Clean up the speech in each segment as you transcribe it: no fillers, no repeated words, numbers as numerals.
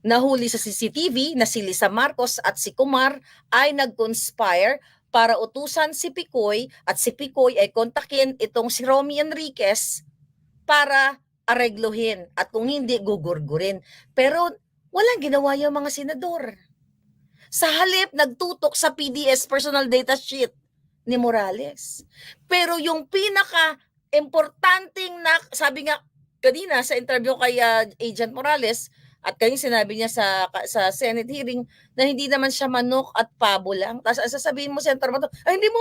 nahuli sa CCTV na si Lisa Marcos at si Kumar ay nag-conspire para utusan si Picoy at si Picoy ay kontakin itong si Romy Enriquez para aregluhin at kung hindi, gugurgurin. Pero walang ginawa yung mga senador. Sa halip, nagtutok sa PDS personal data sheet ni Morales. Pero yung pinaka-importanting na, sabi nga kanina sa interview kay Agent Morales, at kanyang sinabi niya sa Senate hearing na hindi naman siya manok at pabo lang. Tapos sasabihin mo, Senator Bato, ay hindi mo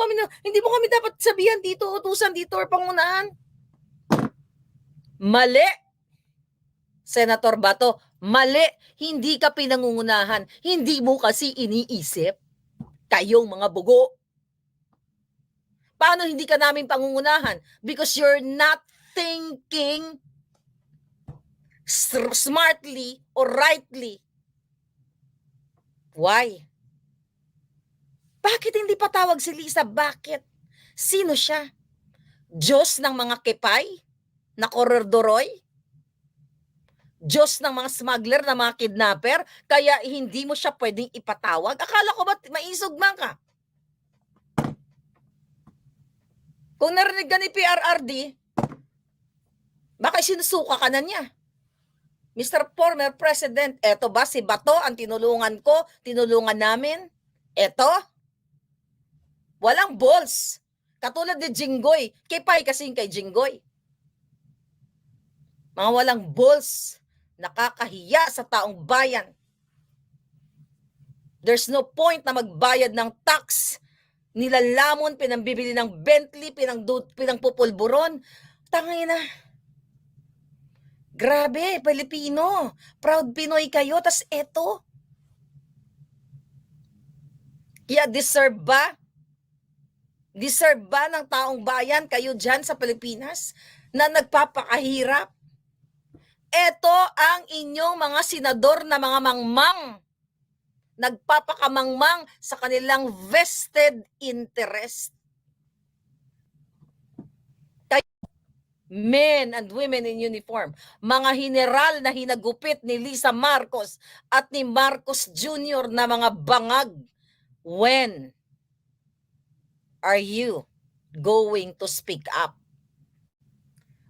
kami dapat sabihan dito, utusan dito or pangunahan. Mali. Senator Bato, mali. Hindi ka pinangungunahan. Hindi mo kasi iniisip. Kayong mga bugo. Paano hindi ka namin pangungunahan? Because you're not thinking smartly or rightly. Why? Bakit hindi patawag si Lisa? Bakit? Sino siya? Diyos ng mga kepay? Na korodoroy? Diyos ng mga smuggler, na mga kidnapper? Kaya hindi mo siya pwedeng ipatawag? Akala ko ba maisog man ka? Kung narinig ka ni PRRD, baka sinusuka ka na niya. Mr. Former President, eto ba si Bato ang tinulungan ko, tinulungan namin? Eto? Walang balls. Katulad ni Jinggoy. Kipay kasing kay Jinggoy. Mga walang balls. Nakakahiya sa taong bayan. There's no point na magbayad ng tax. Nilalamon, pinambibili ng Bentley, pinangpupulburon. Tangina. Grabe, Pilipino. Proud Pinoy kayo, tas eto. Kaya deserve ba? Deserve ba ng taong bayan kayo dyan sa Pilipinas na nagpapakahirap? Eto ang inyong mga senador na mga mangmang. Nagpapakamangmang sa kanilang vested interest. Men and women in uniform, mga general na hinagupit ni Lisa Marcos at ni Marcos Jr. na mga bangag. When are you going to speak up?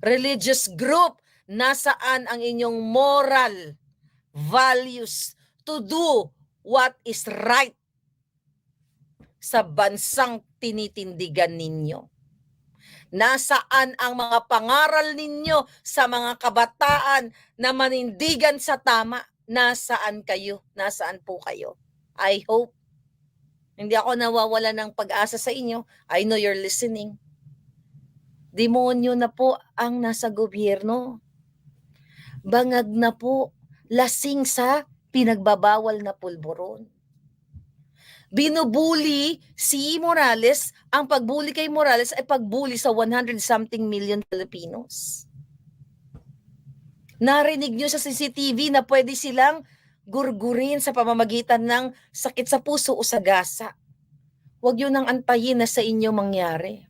Religious group, nasaan ang inyong moral values to do what is right sa bansang tinitindigan ninyo? Nasaan ang mga pangaral ninyo sa mga kabataan na manindigan sa tama? Nasaan kayo? Nasaan po kayo? I hope. Hindi ako nawawala ng pag-asa sa inyo. I know you're listening. Demonyo na po ang nasa gobyerno. Bangag na po. Lasing sa pinagbabawal na pulburon. Binubuli si Morales, ang pagbuli kay Morales ay pagbuli sa 100-something million Filipinos. Narinig nyo sa CCTV na pwede silang gurgurin sa pamamagitan ng sakit sa puso o sa gasa. Huwag yun ang antayin na sa inyo mangyari.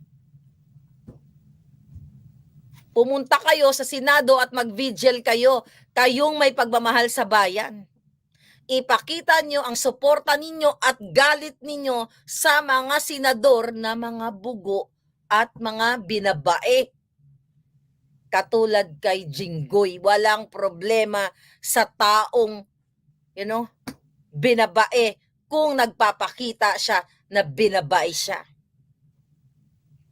Pumunta kayo sa Senado at mag-vigil kayo, kayong may pagmamahal sa bayan. Ipakita nyo ang suporta ninyo at galit ninyo sa mga senador na mga bugo at mga binabae. Katulad kay Jinggoy, walang problema sa taong, binabae kung nagpapakita siya na binabae siya.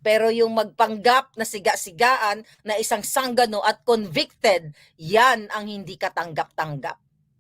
Pero yung magpanggap na siga-sigaan na isang sanggano at convicted, yan ang hindi katanggap-tanggap.